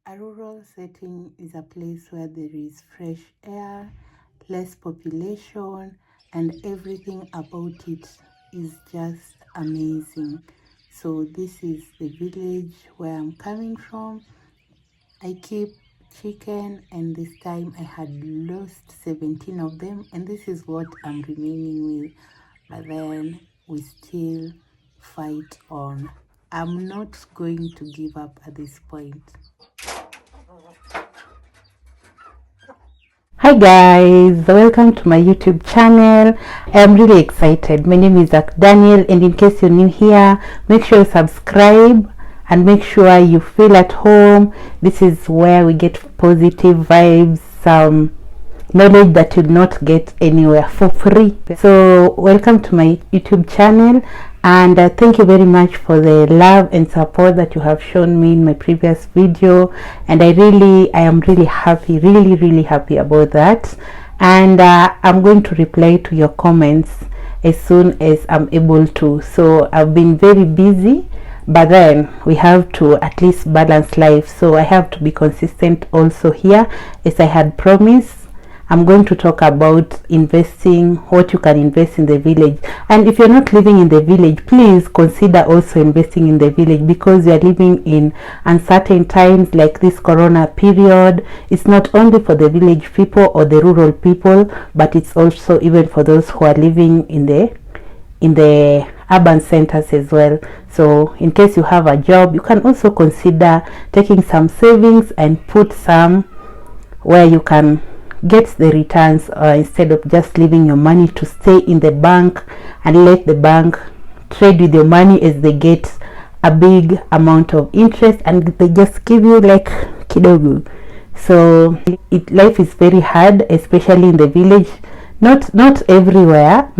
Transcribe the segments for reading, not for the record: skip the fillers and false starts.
A rural setting is a place where there is fresh air, less population, and everything about it is just amazing. So this is the village where I'm coming from. I keep chicken, and this time I had lost 17 of them, and this is what I'm remaining with. But then we still fight on. I'm not going to give up at this point. Hi guys, welcome to my YouTube channel. I am really excited. My name is Daniel, and in case you're new here, make sure you subscribe and make sure you feel at home. This is where we get positive vibes, some knowledge that you'll not get anywhere for free. So welcome to my YouTube channel, and thank you very much for the love and support that you have shown me in my previous video, and I am really happy, really happy about that. And I'm going to reply to your comments as soon as I'm able to. So I've been very busy, but then we have to at least balance life, so I have to be consistent also here. As I had promised, I'm going to talk about investing, what you can invest in the village. And if you're not living in the village, please consider also investing in the village, because you're living in uncertain times like this corona period. It's not only for the village people or the rural people, but it's also even for those who are living in the urban centers as well. So in case you have a job, you can also consider taking some savings and put some where you can get the returns, instead of just leaving your money to stay in the bank and let the bank trade with your money as they get a big amount of interest and they just give you like kidogo. So life is very hard, especially in the village. Not everywhere,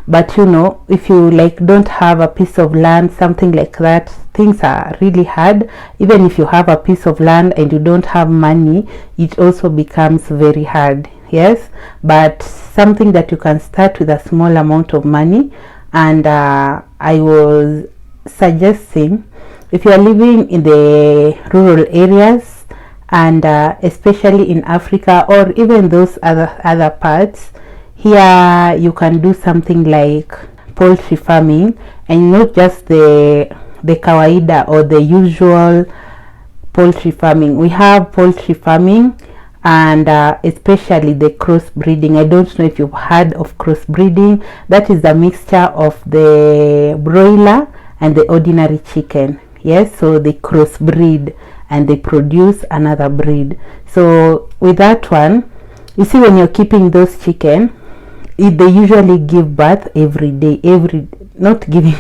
but you know, if you like don't have a piece of land, something like that, things are really hard. Even if you have a piece of land and you don't have money, it also becomes very hard. Yes, but something that you can start with a small amount of money. And I was suggesting, if you are living in the rural areas, and especially in Africa or even those other parts, here you can do something like poultry farming, and not just the kawaida or the usual poultry farming. We have poultry farming, and especially the crossbreeding. I don't know if you've heard of crossbreeding. That is the mixture of the broiler and the ordinary chicken. Yes, so they crossbreed and they produce another breed. So with that one, you see, when you're keeping those chicken, they usually give birth every day. Not giving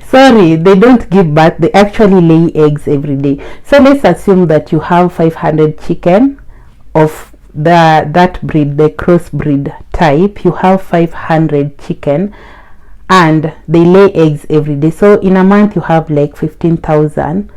sorry, they don't give birth, they actually lay eggs every day. So let's assume that you have 500 chicken of that breed, the crossbreed type. You have 500 chicken and they lay eggs every day. So in a month you have like 15,000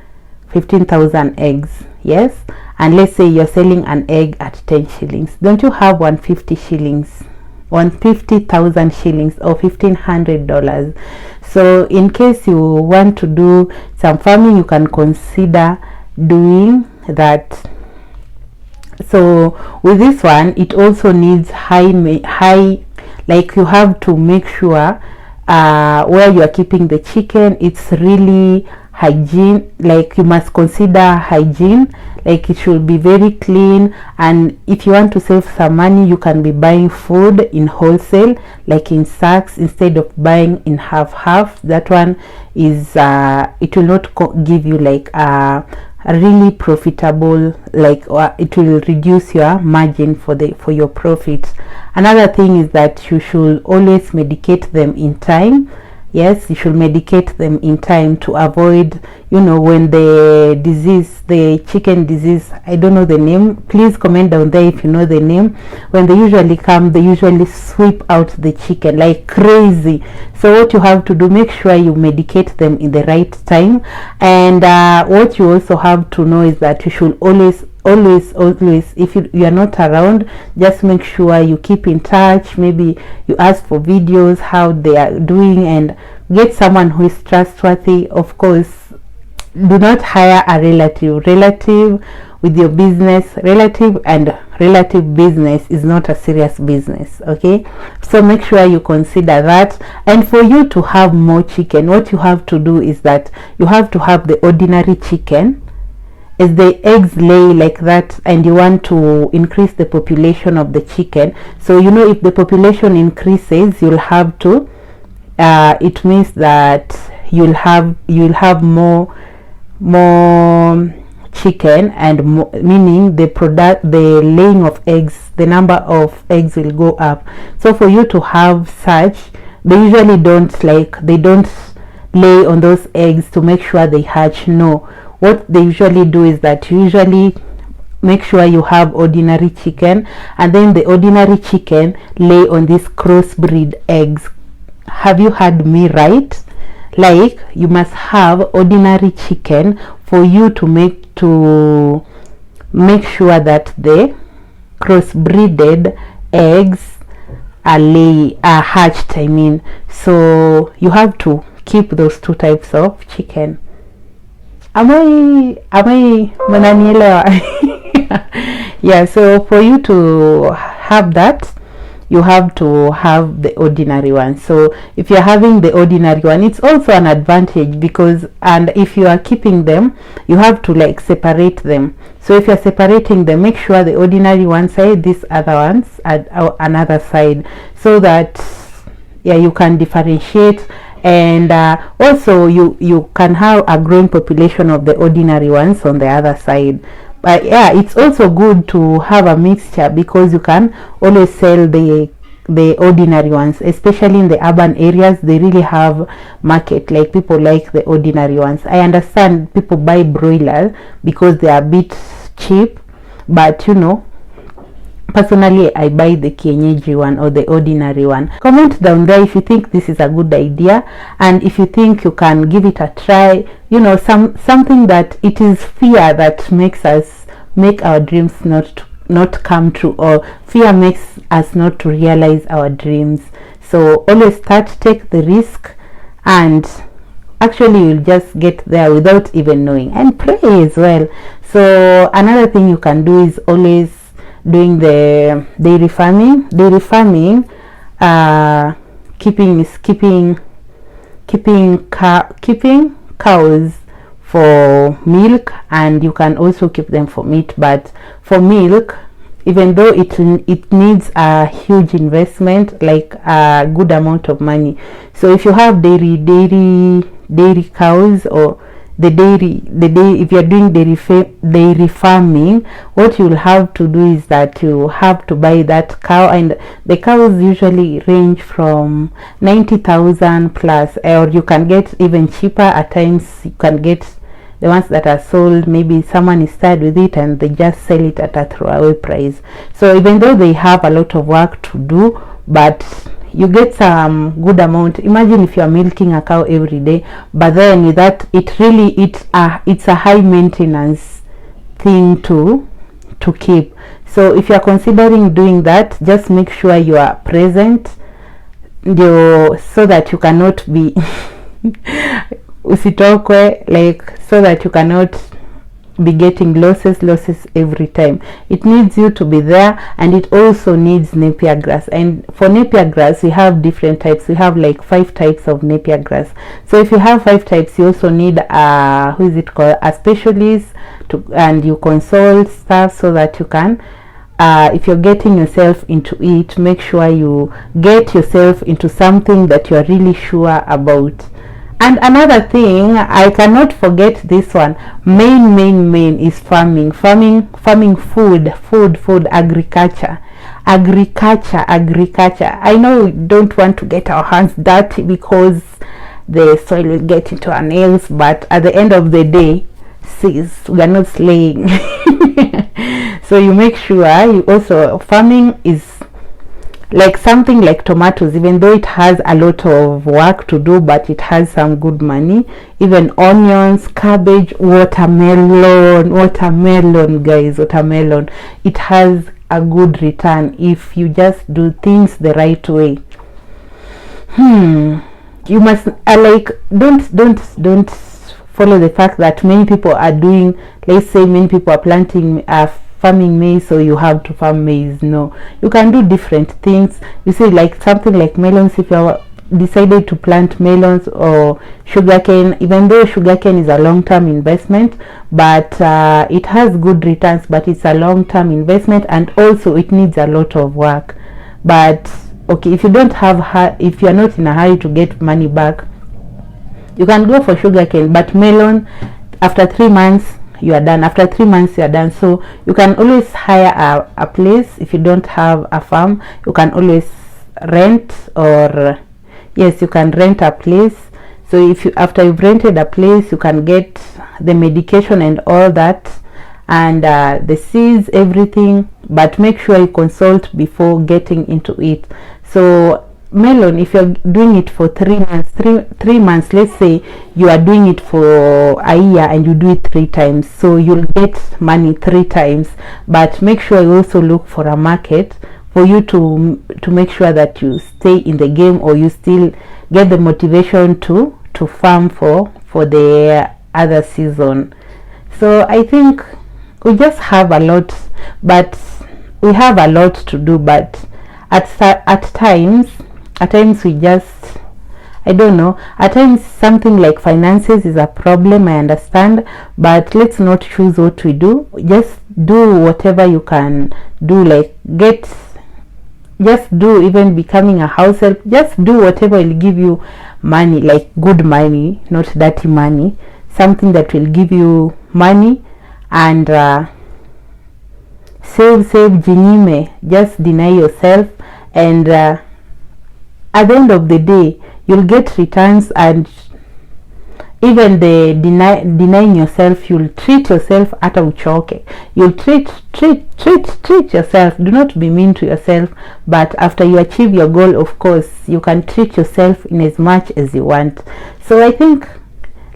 eggs. Yes, and let's say you're selling an egg at 10 shillings. Don't you have 150 shillings, 150,000 shillings, or $1,500? So in case you want to do some farming, you can consider doing that. So with this one, it also needs high, like you have to make sure where you are keeping the chicken, it's really hygiene. Like you must consider hygiene, like it should be very clean. And if you want to save some money, you can be buying food in wholesale, like in sacks, instead of buying in half. That one is it will not give you like a really profitable, like it will reduce your margin for your profit. Another thing is that you should always medicate them in time. Yes, you should medicate them in time to avoid, you know, when the chicken disease, I don't know the name, please comment down there if you know the name. When they usually come, they usually sweep out the chicken like crazy. So what you have to do, make sure you medicate them in the right time. And what you also have to know is that you should always, if you are not around, just make sure you keep in touch. Maybe you ask for videos, how they are doing, and get someone who is trustworthy. Of course, do not hire a relative with your business. Relative and relative business is not a serious business, okay? So make sure you consider that. And for you to have more chicken, what you have to do is that you have to have the ordinary chicken. As the eggs lay like that and you want to increase the population of the chicken, so you know, if the population increases, you'll have to it means that you'll have more chicken, and meaning the laying of eggs, the number of eggs will go up. So for you to have such, they usually don't lay on those eggs to make sure they hatch. No, what they usually do is that you usually make sure you have ordinary chicken, and then the ordinary chicken lay on these crossbreed eggs. Have you heard me right? Like, you must have ordinary chicken for you to make sure that the crossbreeded eggs are hatched, I mean. So you have to keep those two types of chicken. Am I mananielewa? Yeah, so for you to have that, you have to have the ordinary one. So if you're having the ordinary one, it's also an advantage, because, and if you are keeping them, you have to like separate them. So if you're separating them, make sure the ordinary one side, these other ones at another side, so that yeah, you can differentiate. And also you can have a growing population of the ordinary ones on the other side. But yeah, it's also good to have a mixture, because you can always sell the ordinary ones, especially in the urban areas. They really have market, like people like the ordinary ones. I understand people buy broilers because they are a bit cheap, but you know, personally I buy the kienyeji one or the ordinary one. Comment down there if you think this is a good idea, and if you think you can give it a try. You know, something that it is fear that makes our dreams not come true, or fear makes us not to realize our dreams. So always take the risk, and actually you'll just get there without even knowing, and pray as well. So another thing you can do is always doing the dairy farming. Keeping cows for milk, and you can also keep them for meat. But for milk, even though it needs a huge investment, like a good amount of money. So if you have dairy cows, or if you're doing dairy farming, what you'll have to do is that you have to buy that cow, and the cows usually range from 90,000 plus, or you can get even cheaper. At times you can get the ones that are sold, maybe someone is tired with it and they just sell it at a throwaway price. So even though they have a lot of work to do, but you get some good amount. Imagine if you are milking a cow every day, but then with that, it's a high maintenance thing to keep. So if you are considering doing that, just make sure you are present, so that you cannot be usitokwe, like, so that you cannot be getting losses every time. It needs you to be there, and it also needs napier grass. And for napier grass, we have different types. We have like 5 types of napier grass. So if you have 5 types, you also need a specialist and you consult stuff, so that you can if you're getting yourself into it, make sure you get yourself into something that you are really sure about. And another thing, I cannot forget this one. Main is farming, food, agriculture. I know we don't want to get our hands dirty because the soil will get into our nails, but at the end of the day, sis, we are not slaying. So you make sure you also, farming is like something like tomatoes, even though it has a lot of work to do, but it has some good money. Even onions, cabbage, watermelon, guys, it has a good return if you just do things the right way. You must don't follow the fact that many people are doing, let's say many people are planting farming maize, so you have to farm maize. No, you can do different things. You see, like something like melons, if you are decided to plant melons or sugarcane, even though sugarcane is a long-term investment, but it has good returns, but it's a long-term investment, and also it needs a lot of work. But okay, if you don't have if you are not in a hurry to get money back, you can go for sugarcane. But melon, after 3 months you are done. After 3 months you are done. So you can always hire a place. If you don't have a farm, you can always rent, or yes, you can rent a place. So if you, after you've rented a place, you can get the medication and all that, and the seeds, everything, but make sure you consult before getting into it. So melon, if you're doing it for 3 months, three months, let's say you are doing it for a year and you do it 3 times, so you'll get money 3 times. But make sure you also look for a market for you to make sure that you stay in the game, or you still get the motivation to farm for the other season. So I think we just have a lot, but we have a lot to do. But at times we just, I don't know, at times something like finances is a problem, I understand, but let's not choose what we do. Just do whatever you can do, like just do, even becoming a house help, just do whatever will give you money, like good money, not dirty money, something that will give you money. And save jinyime, just deny yourself, and at the end of the day you'll get returns. And even the denying yourself, you'll treat yourself hata uchoke. You'll treat yourself. Do not be mean to yourself, but after you achieve your goal, of course you can treat yourself in as much as you want. So I think,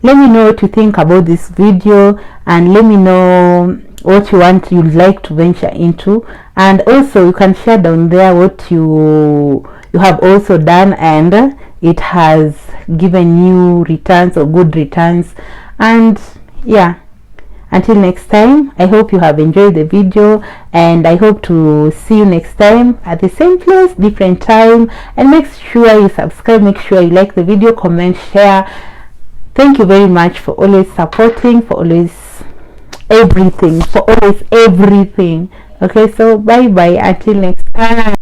let me know what you think about this video, and let me know what you'd like to venture into. And also you can share down there what you have also done and it has given you returns or good returns. And yeah, until next time, I hope you have enjoyed the video, and I hope to see you next time at the same place, different time. And make sure you subscribe, make sure you like the video, comment, share. Thank you very much for always supporting, for always everything, okay, so bye bye until next time.